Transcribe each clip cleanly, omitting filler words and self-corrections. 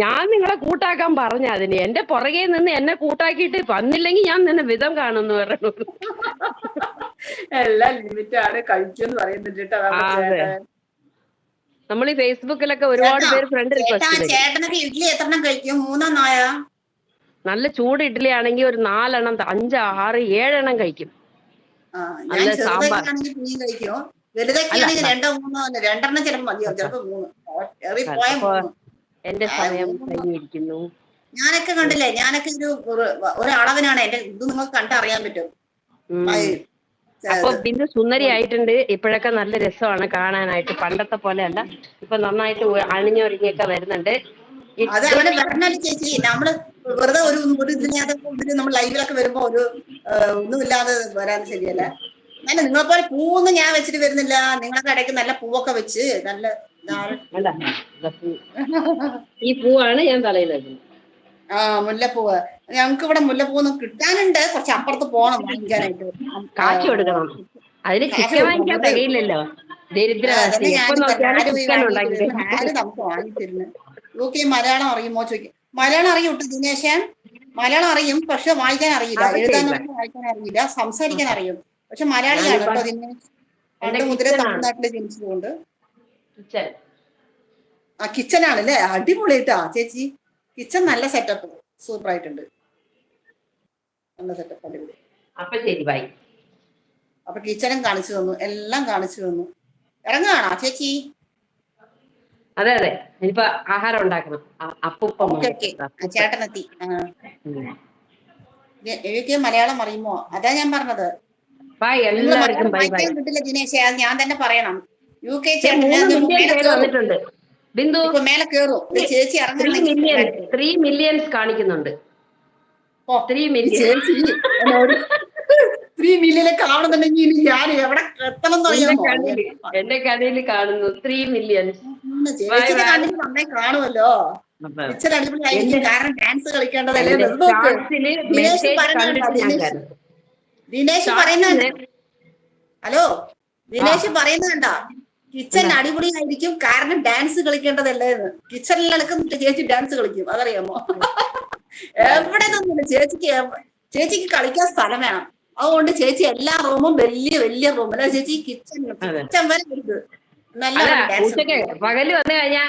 ഞാൻ നിങ്ങളെ കൂട്ടാക്കാൻ പറഞ്ഞ അതിന് എന്റെ പുറകെ നിന്ന് എന്നെ കൂട്ടാക്കിയിട്ട് വന്നില്ലെങ്കിൽ ഞാൻ നിന്നെ വിധം കാണുന്നു പറഞ്ഞു. എല്ലാം ലിമിറ്റാണ് കഴിക്കുമെന്ന് പറയുന്നുണ്ട് കേട്ടോ ചേട്ടൻ. നമ്മൾ ഈ ഫേസ്ബുക്കിലൊക്കെ ഒരുപാട് പേര് ഫ്രണ്ട് റിക്വസ്റ്റ്. ചേട്ടനൊക്കെ ഇഡ്ഡലി എത്രണ്ണം കഴിക്കും? 3 4? നല്ല ചൂട് ഇഡ്ഡലി ആണെങ്കിൽ ഒരു 4 എണ്ണം 5 6 7 എണ്ണം കഴിക്കും. ഞാൻ ചെറുതൊക്കെയാണെങ്കിൽ പിന്നെയും കഴിക്കും. വലുതൊക്കെയാണെങ്കിൽ 2 3 2 ചിലപ്പോൾ മതിയോ, ചിലപ്പോ 3. എന്റെ സമയം കഴിഞ്ഞിരിക്കുന്നു. ഞാനൊക്കെ കണ്ടില്ലേ, ഞാനൊക്കെ ഒരളവിനാണ് എന്റെ ഇത് നിങ്ങൾക്ക് കണ്ടറിയാൻ പറ്റും. അപ്പൊ ബിന്ദു സുന്ദരി ആയിട്ടുണ്ട്. ഇപ്പോഴൊക്കെ നല്ല രസമാണ് കാണാനായിട്ട്. പണ്ടത്തെ പോലെ അല്ല, ഇപ്പൊ നന്നായിട്ട് അണിഞ്ഞൊരുങ്ങിയൊക്കെ വരുന്നുണ്ട്. അത് അങ്ങനെ വരണല്ലോ ചേച്ചി. നമ്മള് വെറുതെ ഒരു ഇതിനകത്ത് നമ്മൾ ലൈവിലൊക്കെ വരുമ്പോ ഒന്നുമില്ലാതെ വരാൻ ശരിയല്ല. അല്ല, നിങ്ങളെപ്പോലെ പൂവൊന്നും ഞാൻ വെച്ചിട്ട് വരുന്നില്ല. നിങ്ങളുടെ ഇടയ്ക്ക് നല്ല പൂവൊക്കെ വെച്ച് നല്ല ഈ പൂവാണ് ഞാൻ തലയിൽ വെക്കുന്നത്. മുല്ലപ്പൂവ്. ഞങ്ങക്ക് ഇവിടെ മുല്ലപ്പൂവൊന്നും കിട്ടാനുണ്ട്. കുറച്ച് അപ്പുറത്ത് പോണം വാങ്ങിക്കാനായിട്ട്. കാശ് കൊടുക്കണം. അതിന് ചിക്കൻ വാങ്ങിക്കാൻ തികയില്ലല്ലോ. നമുക്ക് വാങ്ങിത്തരുന്നു. യൂക്കെ മലയാളം അറിയുമോ ചോദിക്കും. മലയാളം അറിയും കേട്ടോ ദിനേശൻ, മലയാളം അറിയും. പക്ഷെ വായിക്കാൻ അറിയില്ല. എഴുതാനറിയും, വായിക്കാൻ അറിയില്ല. സംസാരിക്കാൻ അറിയും. പക്ഷെ മലയാളിയാണ് കേട്ടോ ദിനേശ്. പണ്ട് മുതലേ തമിഴ്നാട്ടില് ജനിച്ചതുകൊണ്ട്. കിച്ചൺ ആണല്ലേ? അടിപൊളിയായിട്ടാ ചേച്ചി. കിച്ചൺ നല്ല സെറ്റപ്പ്, സൂപ്പർ ആയിട്ടുണ്ട്. നല്ല സെറ്റപ്പ്, അടിപൊളി. അപ്പൊ കിച്ചണും കാണിച്ചു തന്നു, എല്ലാം കാണിച്ചു തന്നു. ഇറങ്ങുകയാണോ ചേച്ചി? അതെ അതെ, ഇനിയിപ്പോ ആഹാരം ഉണ്ടാക്കണം. ചേട്ടനെത്തി. എനിക്ക് മലയാളം അറിയുമോ? അതാ ഞാൻ പറഞ്ഞത്. വായിക്കാൻ കിട്ടില്ല ദിനേശ്, അത് ഞാൻ തന്നെ പറയണം. UK ചേട്ടൻ ഇപ്പൊ മേലെ കേറും. ചേച്ചി ഇറങ്ങുന്നെങ്കിൽ 3 മില്യൺസ് കാണിക്കുന്നുണ്ട്. 3 മില്യനെ കാണുന്നുണ്ടെങ്കിൽ ഞാൻ എവിടെ എത്തണം എന്നറിയാമോ? എന്റെ കടയിൽ കാണുന്നു 3 മില്യൺസ്. ചേച്ചിയുടെ കണ്ണിൽ നന്നായി കാണുമല്ലോ. പിക്ചർ അടിപൊളിയായിരിക്കും. കാരണം ഡാൻസ് കളിക്കേണ്ടതല്ലേ. ദിനേശ് പറയുന്നുണ്ട്. ഹലോ, ദിനേശ് പറയുന്നുണ്ട, കിച്ചൺ അടിപൊളിയായിരിക്കും കാരണം ഡാൻസ് കളിക്കേണ്ടതല്ലേ എന്ന്. കിച്ചണിലടക്കം ചേച്ചി ഡാൻസ് കളിക്കും, അതറിയാമോ? എവിടെ നിന്നില്ല ചേച്ചിക്ക് കളിക്കാൻ സ്ഥലം വേണം. അതുകൊണ്ട് ചേച്ചി എല്ലാ റൂമും വലിയ വലിയ റൂം അല്ല ചേച്ചി. കിച്ചൺ വരെ ഉണ്ട്. നല്ല പകല് വന്നു കഴിഞ്ഞാൽ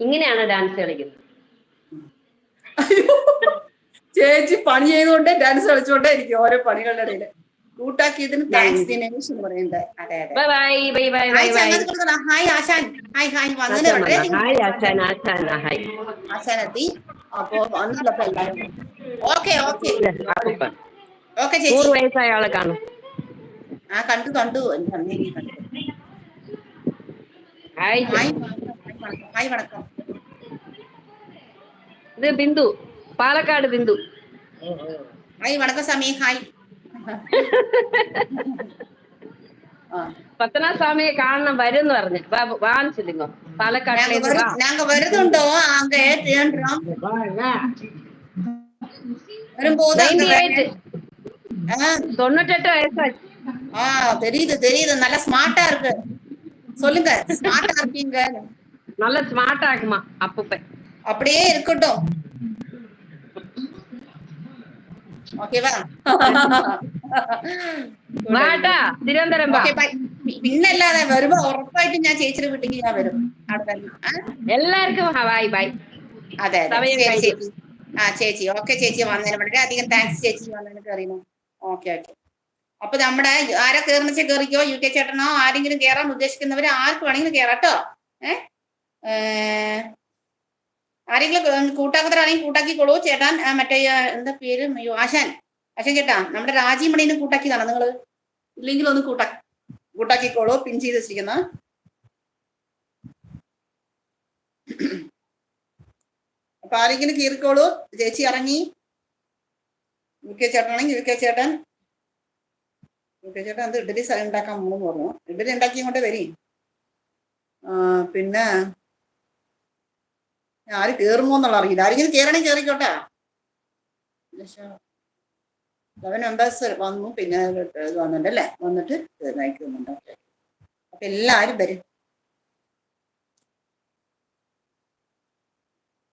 ഇങ്ങനെയാണ് ഡാൻസ് കളിക്കുന്നത്. ചേച്ചി പണി ചെയ്തുകൊണ്ട് ഡാൻസ് കളിച്ചുകൊണ്ടേ ഇരിക്കും ഓരോ പണികളുടെ ഇടയില്. കൂട്ടാക്കിയതിന് താങ്ക്സ് ദിനേശ് എന്ന് പറയുന്നുണ്ട്. അതെ അതെ. ഹായ് ആശാൻ. ഹായ് ആശാനെത്തി. അപ്പൊ വന്നല്ലോ എല്ലാരും. ഓക്കെ ചേച്ചി. 100 വയസ്സായ ആളെ കാണും. കണ്ടു കണ്ടു. ഹായ് വണക്കം. ഇത് ബിന്ദു, പാലക്കാട് ബിന്ദു. ഹായ് വണക്കം സമീ. ഹായ്. പത്തനാസ്വാമിയെ കാണണം വരും പറഞ്ഞു. വാങ്ങിച്ചില്ലിങ്ങോ പാലക്കാട്ടിലേക്ക്? நாங்க வருதுண்டோ அங்க தேடுறோம். வரும்போது 98 வயசாச்சு. தெரியுது. நல்லா ஸ்மார்ட்டா இருக்கு. சொல்லுங்க, ஸ்மார்ட்டா இருக்கீங்க. நல்ல ஸ்மார்ட்டா இருக்குமா அப்பப்ப. அப்படியே இருக்கட்டும். ഓക്കേവാ? തിരുവനന്തപുരം പിന്നല്ലാതെ വരുമ്പോ ഉറപ്പായിട്ടും ഞാൻ ചേച്ചിയുടെ വീട്ടിലേക്ക് ഞാൻ വരും. എല്ലാവർക്കും ബൈ. അതെ ചേച്ചി. ചേച്ചി ഓക്കെ ചേച്ചി വന്നതിന് വളരെയധികം താങ്ക്സ് ചേച്ചി വന്നതിന് കയറിയോ. ഓക്കെ. അപ്പൊ നമ്മുടെ ആരാ കയറുന്ന വെച്ചാൽ കയറിക്കോ. UK ചേട്ടനോ ആരെങ്കിലും കയറാൻ ഉദ്ദേശിക്കുന്നവര് ആർക്ക് വേണമെങ്കിലും കയറാട്ടോ. ആരെങ്കിലും കൂട്ടാക്കത്തരാണെങ്കിൽ കൂട്ടാക്കിക്കോളൂ ചേട്ടാൻ. മറ്റേ എന്താ പേര്, ആശാൻ ചേട്ടാ. നമ്മുടെ രാജീമണിനും കൂട്ടാക്കിയതാണ് നിങ്ങള്. ഇല്ലെങ്കിൽ ഒന്ന് കൂട്ടാക്കിക്കോളൂ. പിൻ ചെയ്ത് വെച്ചിരിക്കുന്ന. അപ്പൊ ആരെങ്കിലും കീറിക്കോളൂ. ചേച്ചി ഇറങ്ങി. UK ചേട്ടനാണെങ്കിൽ UK ചേട്ടൻ എന്ത് ഇഡലി ഉണ്ടാക്കാൻ പോകുന്നു പറഞ്ഞു. ഇഡലി ഉണ്ടാക്കി കൊണ്ട് വരി. പിന്നെ ആര് കേറുമോ എന്നുള്ള അറിയില്ല. ആരെങ്കിലും കേറണമെങ്കിൽ കേറിക്കോട്ടെ. 11 മെമ്പേഴ്സ് വന്നു. പിന്നെ വന്നിട്ടുണ്ടല്ലേ, വന്നിട്ട് നയിക്കുന്നുണ്ട്. അപ്പൊ എല്ലാരും വരും.